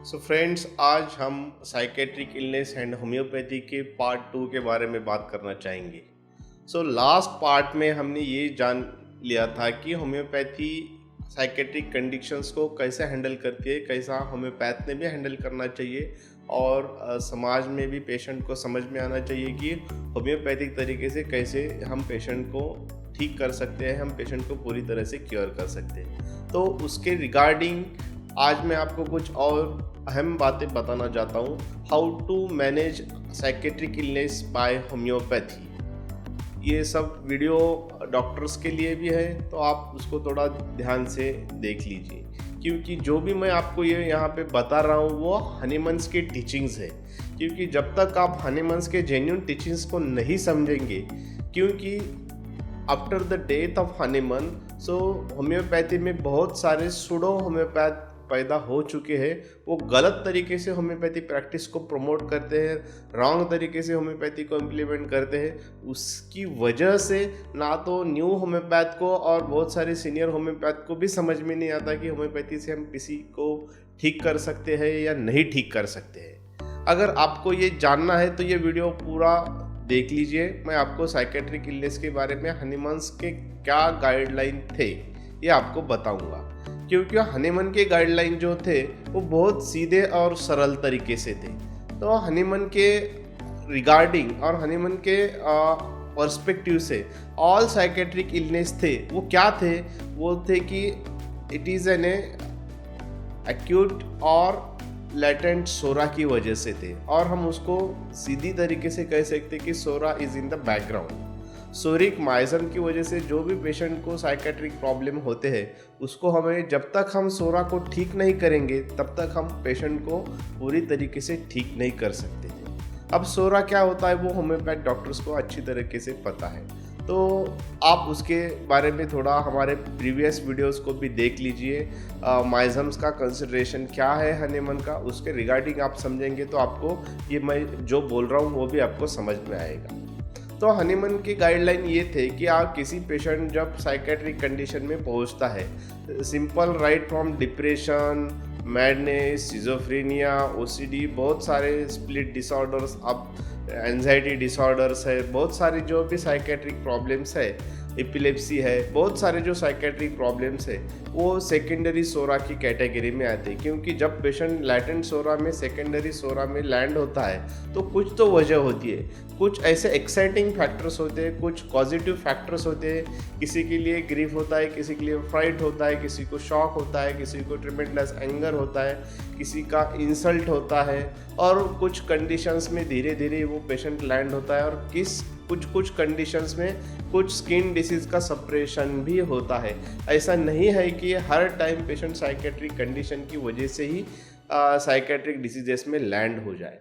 So friends, आज हम psychiatric illness and homeopathy के पार्ट 2 के बारे में बात करना चाहेंगे। लास्ट पार्ट में हमने ये जान लिया था कि होम्योपैथी साइकेट्रिक कंडीशंस को कैसे हैंडल करती है, कैसा होम्योपैथ ने भी हैंडल करना चाहिए और समाज में भी पेशेंट को समझ में आना चाहिए कि होम्योपैथिक तरीके से कैसे हम पेशेंट को ठीक कर सकते हैं, हम पेशेंट को पूरी तरह से क्योर कर सकते हैं। तो उसके रिगार्डिंग आज मैं आपको कुछ और अहम बातें बताना चाहता हूँ। How to manage psychiatric illness by homeopathy. ये सब वीडियो डॉक्टर्स के लिए भी है, तो आप उसको थोड़ा ध्यान से देख लीजिए, क्योंकि जो भी मैं आपको ये यहाँ पे बता रहा हूँ वो हनीमन्स के टीचिंग्स है। क्योंकि जब तक आप हनीमन्स के जेन्युइन टीचिंग्स को नहीं समझेंगे, क्योंकि after the death of Hahnemann homeopathy में बहुत सारे सुडो होम्योपैथ पैदा हो चुके हैं। वो गलत तरीके से होम्योपैथी प्रैक्टिस को प्रमोट करते हैं, रॉन्ग तरीके से होम्योपैथी को इम्प्लीमेंट करते हैं। उसकी वजह से ना तो न्यू होम्योपैथ को और बहुत सारे सीनियर होम्योपैथ को भी समझ में नहीं आता कि होम्योपैथी से हम किसी को ठीक कर सकते हैं या नहीं ठीक कर सकते हैं। अगर आपको ये जानना है तो ये वीडियो पूरा देख लीजिए। मैं आपको साइकेट्रिक इलनेस के बारे में हनीमन्स के क्या गाइडलाइन थे ये आपको बताऊंगा, क्योंकि हनीमन के गाइडलाइन जो थे वो बहुत सीधे और सरल तरीके से थे। तो हनीमन के रिगार्डिंग और हनीमन के पर्सपेक्टिव से ऑल साइकेट्रिक इलनेस थे वो क्या थे, वो थे कि इट इज़ एन एक्यूट और लेटेंट सोरा की वजह से थे, और हम उसको सीधी तरीके से कह सकते कि psora is in the background. Psoric miasm की वजह से जो भी पेशेंट को साइकेट्रिक प्रॉब्लम होते हैं उसको हमें, जब तक हम सोरा को ठीक नहीं करेंगे तब तक हम पेशेंट को पूरी तरीके से ठीक नहीं कर सकते थे। अब सोरा क्या होता है वो होम्योपैथ डॉक्टर्स को अच्छी तरीके से पता है, तो आप उसके बारे में थोड़ा हमारे प्रीवियस वीडियोस को भी देख लीजिए। माइजम्स का कंसिडरेशन क्या है हनीमन का, उसके रिगार्डिंग आप समझेंगे तो आपको ये मैं जो बोल रहा हूँ वो भी आपको समझ में आएगा। तो हनीमन की गाइडलाइन ये थे कि आप किसी पेशेंट जब साइकेट्रिक कंडीशन में पहुंचता है, simple right from depression, madness, schizophrenia, OCD, बहुत सारे स्प्लिट डिसऑर्डर्स, अब एंजाइटी डिसऑर्डर्स है, बहुत सारी जो भी साइकेट्रिक प्रॉब्लम्स है, एपिलेप्सी है, बहुत सारे जो साइकेट्रिक प्रॉब्लम्स है वो सेकेंडरी सोरा की कैटेगरी में आते हैं। क्योंकि जब पेशेंट लैटेंट सोरा में, सेकेंडरी सोरा में लैंड होता है तो कुछ तो वजह होती है, कुछ ऐसे एक्साइटिंग फैक्टर्स होते हैं, कुछ पॉजिटिव फैक्टर्स होते हैं। किसी के लिए ग्रीफ होता है, किसी के लिए फ्राइट होता है, किसी को शॉक होता है, किसी को ट्रिमेंडस एंगर होता है, किसी का इंसल्ट होता है, और कुछ कंडीशंस में धीरे धीरे वो पेशेंट लैंड होता है, और कुछ कंडीशंस में कुछ स्किन डिसीज का सप्रेशन भी होता है। ऐसा नहीं है कि हर टाइम पेशेंट साइकेट्रिक कंडीशन की वजह से ही साइकेट्रिक डिसीजेस में लैंड हो जाए,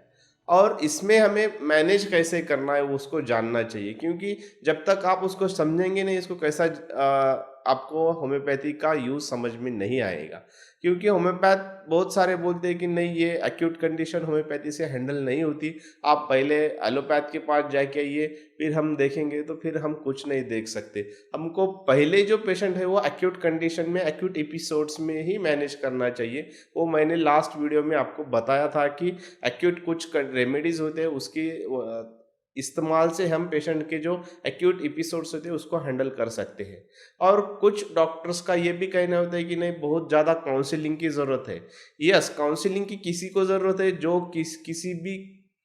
और इसमें हमें मैनेज कैसे करना है वो उसको जानना चाहिए। क्योंकि जब तक आप उसको समझेंगे नहीं, इसको कैसा आपको होम्योपैथी का यूज़ समझ में नहीं आएगा। क्योंकि होम्योपैथ बहुत सारे बोलते हैं कि नहीं, ये एक्यूट कंडीशन होम्योपैथी से हैंडल नहीं होती, आप पहले एलोपैथ के पास जाके आइए, फिर हम देखेंगे। तो फिर हम कुछ नहीं देख सकते। हमको पहले जो पेशेंट है वो एक्यूट कंडीशन में, एक्यूट एपिसोड्स में ही मैनेज करना चाहिए। वो मैंने लास्ट वीडियो में आपको बताया था कि एक्यूट कुछ रेमेडीज होते हैं, उसकी इस्तेमाल से हम पेशेंट के जो एक्यूट एपिसोड्स होते हैं उसको हैंडल कर सकते हैं। और कुछ डॉक्टर्स का ये भी कहना होता है कि नहीं, बहुत ज़्यादा काउंसलिंग की ज़रूरत है। यस, काउंसलिंग की किसी को ज़रूरत है जो किसी भी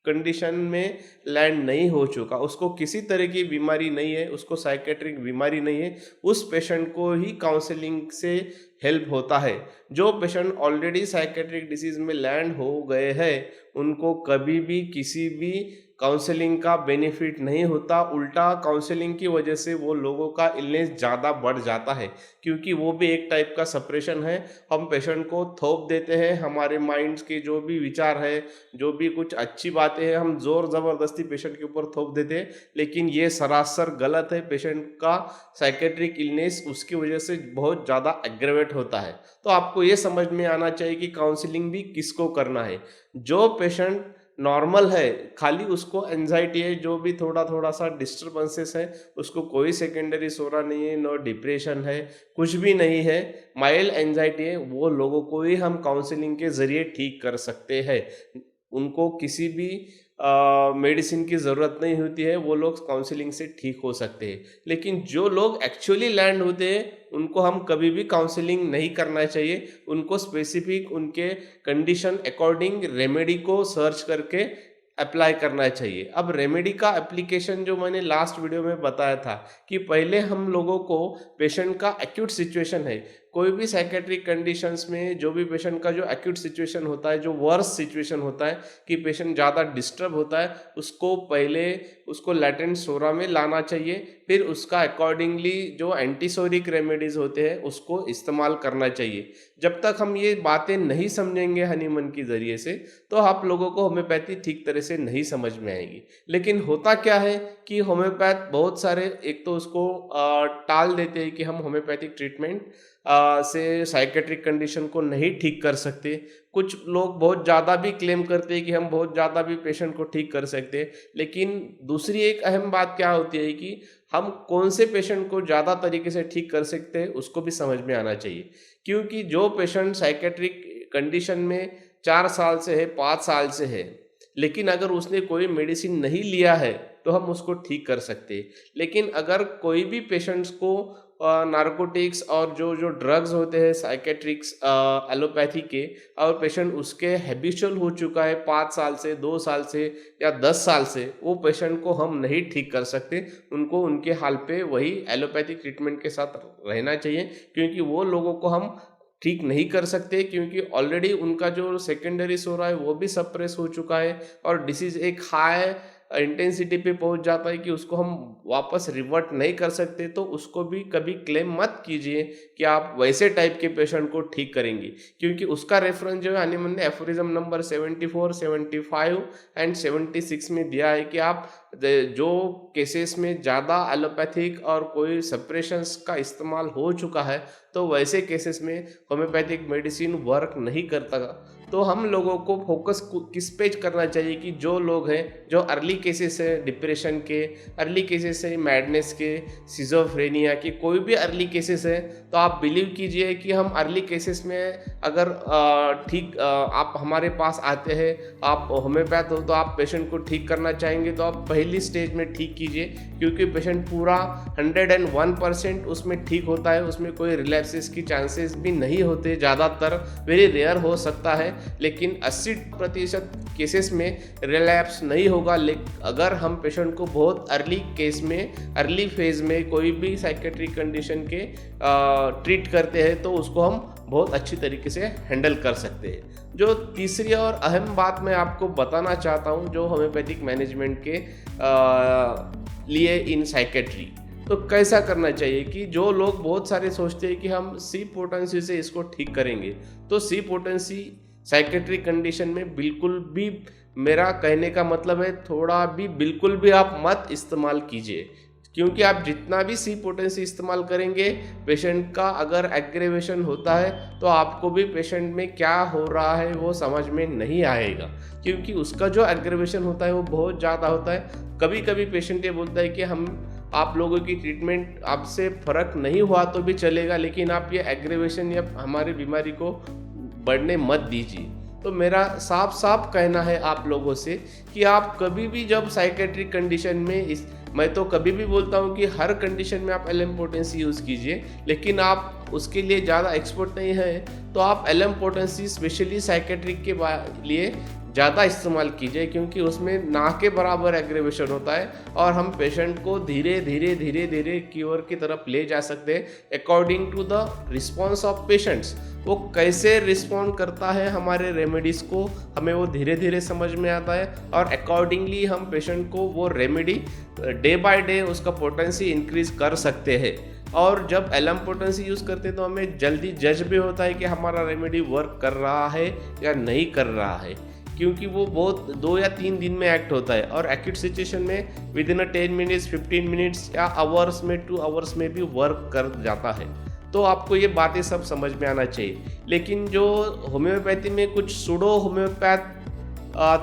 कंडीशन में लैंड नहीं हो चुका, उसको किसी तरह की बीमारी नहीं है, उसको साइकेट्रिक बीमारी नहीं है, उस पेशेंट को ही काउंसलिंग से हेल्प होता है। जो पेशेंट ऑलरेडी साइकेट्रिक डिसीज में लैंड हो गए हैं उनको कभी भी किसी भी काउंसलिंग का बेनिफिट नहीं होता। उल्टा काउंसलिंग की वजह से वो लोगों का इलनेस ज़्यादा बढ़ जाता है, क्योंकि वो भी एक टाइप का सप्रेशन है। हम पेशेंट को थोप देते हैं हमारे माइंड्स के जो भी विचार है, जो भी कुछ अच्छी बातें हैं, हम जोर ज़बरदस्ती पेशेंट के ऊपर थोप देते हैं, लेकिन ये सरासर गलत है। पेशेंट का साइकेट्रिक इलनेस उसकी वजह से बहुत ज़्यादा एग्रेवेट होता है। तो आपको ये समझ में आना चाहिए कि काउंसलिंग भी किसको करना है। जो पेशेंट नॉर्मल है, खाली उसको एंजाइटी है, जो भी थोड़ा थोड़ा सा डिस्टर्बेंसेस है, उसको कोई सेकेंडरी सोरा नहीं है, नो डिप्रेशन है, कुछ भी नहीं है, माइल्ड एंजाइटी है, वो लोगों को ही हम काउंसलिंग के ज़रिए ठीक कर सकते हैं। उनको किसी भी मेडिसिन की ज़रूरत नहीं होती है, वो लोग काउंसलिंग से ठीक हो सकते हैं। लेकिन जो लोग एक्चुअली लैंड होते हैं उनको हम कभी भी काउंसलिंग नहीं करना चाहिए। उनको स्पेसिफिक उनके कंडीशन अकॉर्डिंग रेमेडी को सर्च करके अप्लाई करना चाहिए। अब रेमेडी का एप्लीकेशन जो मैंने लास्ट वीडियो में बताया था कि पहले हम लोगों को पेशेंट का एक्यूट सिचुएशन है, कोई भी साइकेट्रिक कंडीशंस में जो भी पेशेंट का जो एक्यूट सिचुएशन होता है, जो वर्स सिचुएशन होता है कि पेशेंट ज़्यादा डिस्टर्ब होता है, उसको पहले उसको लैटेंट सोरा में लाना चाहिए, फिर उसका अकॉर्डिंगली जो एंटीसोरिक रेमेडीज़ होते हैं उसको इस्तेमाल करना चाहिए। जब तक हम ये बातें नहीं समझेंगे हनीमन के ज़रिए से, तो आप लोगों को होम्योपैथी ठीक तरह से नहीं समझ में आएगी। लेकिन होता क्या है कि होम्योपैथ बहुत सारे एक तो उसको टाल देते हैं कि हम होम्योपैथिक ट्रीटमेंट से साइकेट्रिक कंडीशन को नहीं ठीक कर सकते। कुछ लोग बहुत ज़्यादा भी क्लेम करते हैं कि हम बहुत ज़्यादा भी पेशेंट को ठीक कर सकते हैं। लेकिन दूसरी एक अहम बात क्या होती है कि हम कौन से पेशेंट को ज़्यादा तरीके से ठीक कर सकते हैं उसको भी समझ में आना चाहिए। क्योंकि जो पेशेंट साइकेट्रिक कंडीशन में 4 साल से है, 5 साल से है, लेकिन अगर उसने कोई मेडिसिन नहीं लिया है तो हम उसको ठीक कर सकते हैं। लेकिन अगर कोई भी पेशेंट्स को नार्कोटिक्स और जो जो ड्रग्स होते हैं साइकेट्रिक्स एलोपैथी के, और पेशेंट उसके हैबिचुअल हो चुका है 5 साल से, 2 साल से या 10 साल से, वो पेशेंट को हम नहीं ठीक कर सकते। उनको उनके हाल पे वही एलोपैथिक ट्रीटमेंट के साथ रहना चाहिए, क्योंकि वो लोगों को हम ठीक नहीं कर सकते, क्योंकि ऑलरेडी उनका जो सेकेंडरी सोरा है वो भी सप्रेस हो चुका है और डिसीज एक हाई इंटेंसिटी पे पहुंच जाता है कि उसको हम वापस रिवर्ट नहीं कर सकते। तो उसको भी कभी क्लेम मत कीजिए कि आप वैसे टाइप के पेशेंट को ठीक करेंगे, क्योंकि उसका रेफरेंस जो है हनीमन ने एफोरिज्म नंबर 74, 75 एंड 76 में दिया है कि आप जो केसेस में ज़्यादा एलोपैथिक और कोई सप्रेशंस का इस्तेमाल हो चुका है, तो वैसे केसेस में होम्योपैथिक मेडिसिन वर्क नहीं करता। तो हम लोगों को फोकस किस पे करना चाहिए कि जो लोग हैं जो अर्ली केसेस है डिप्रेशन के, अर्ली केसेस है मैडनेस के, सिजोफ्रेनिया के, कोई भी अर्ली केसेस है, तो आप बिलीव कीजिए कि हम अर्ली केसेस में अगर ठीक आप हमारे पास आते हैं, आप होम्योपैथ हो तो आप पेशेंट को ठीक करना चाहेंगे, तो आप पहली स्टेज में ठीक कीजिए, क्योंकि पेशेंट पूरा 101% उसमें ठीक होता है, उसमें कोई रिलैप्सेस की चांसेस भी नहीं होते, ज़्यादातर वेरी रेयर हो सकता है, लेकिन 80% केसेस में रिलैप्स नहीं होगा। अगर हम पेशेंट को बहुत अर्ली केस में, अर्ली फेज में कोई भी साइकेट्रिक कंडीशन के ट्रीट करते हैं, तो उसको हम बहुत अच्छी तरीके से हैंडल कर सकते हैं। जो तीसरी और अहम बात मैं आपको बताना चाहता हूँ जो होम्योपैथिक मैनेजमेंट के लिए इन साइकेट्री, तो कैसा करना चाहिए कि जो लोग बहुत सारे सोचते हैं कि हम सी पोटेंसी से इसको ठीक करेंगे, तो सी पोटेंसी साइकेट्रिक कंडीशन में बिल्कुल भी, मेरा कहने का मतलब है थोड़ा भी, बिल्कुल भी आप मत इस्तेमाल कीजिए, क्योंकि आप जितना भी सी पोटेंसी इस्तेमाल करेंगे, पेशेंट का अगर एग्रेवेशन होता है तो आपको भी पेशेंट में क्या हो रहा है वो समझ में नहीं आएगा, क्योंकि उसका जो एग्रेवेशन होता है वो बहुत ज़्यादा होता है। कभी कभी पेशेंट ये बोलता है कि हम आप लोगों की ट्रीटमेंट आपसे फ़र्क नहीं हुआ तो भी चलेगा, लेकिन आप ये एग्रेवेशन या हमारी बीमारी को बढ़ने मत दीजिए। तो मेरा साफ साफ कहना है आप लोगों से कि आप कभी भी जब साइकेट्रिक कंडीशन में, मैं तो कभी भी बोलता हूँ कि हर कंडीशन में आप एलएम पोटेंसी यूज़ कीजिए, लेकिन आप उसके लिए ज़्यादा एक्सपर्ट नहीं है तो आप एलएम पोटेंसी स्पेशली साइकेट्रिक के लिए ज़्यादा इस्तेमाल कीजिए, क्योंकि उसमें ना के बराबर एग्रेवेशन होता है और हम पेशेंट को धीरे धीरे धीरे धीरे क्योर की तरफ ले जा सकते हैं according to the response of patients. वो कैसे रिस्पॉन्ड करता है हमारे रेमेडीज़ को, हमें वो धीरे धीरे समझ में आता है और अकॉर्डिंगली हम पेशेंट को वो रेमेडी डे बाय डे उसका पोटेंसी इंक्रीज कर सकते हैं। और जब एलएम पोटेंसी यूज़ करते हैं तो हमें जल्दी जज भी होता है कि हमारा रेमेडी वर्क कर रहा है या नहीं कर रहा है, क्योंकि वो बहुत 2 या 3 दिन में एक्ट होता है और एक्यूट सिचुएशन में विद इन 10 मिनट्स, 15 मिनट्स या आवर्स में, 2 आवर्स में भी वर्क कर जाता है। तो आपको ये बातें सब समझ में आना चाहिए। लेकिन जो होम्योपैथी में कुछ सूडो होम्योपैथ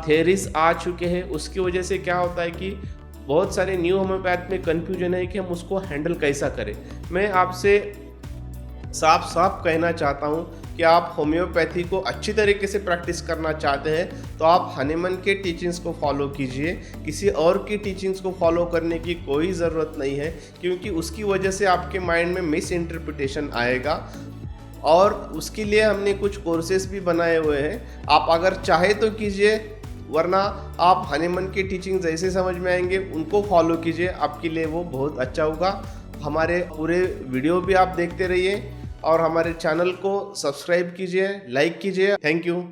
थेरीज आ चुके हैं, उसकी वजह से क्या होता है कि बहुत सारे न्यू होम्योपैथ में कन्फ्यूजन है कि हम उसको हैंडल कैसा करें। मैं आपसे साफ साफ कहना चाहता हूँ कि आप होम्योपैथी को अच्छी तरीके से प्रैक्टिस करना चाहते हैं तो आप हनीमन के टीचिंग्स को फॉलो कीजिए। किसी और की टीचिंग्स को फॉलो करने की कोई ज़रूरत नहीं है, क्योंकि उसकी वजह से आपके माइंड में मिस इंटरप्रिटेशन आएगा। और उसके लिए हमने कुछ कोर्सेज भी बनाए हुए हैं, आप अगर चाहे तो कीजिए, वरना आप हनीमन की टीचिंग जैसे समझ में आएंगे उनको फॉलो कीजिए, आपके लिए वो बहुत अच्छा होगा। हमारे पूरे वीडियो भी आप देखते रहिए और हमारे चैनल को सब्सक्राइब कीजिए, लाइक कीजिए। Thank you.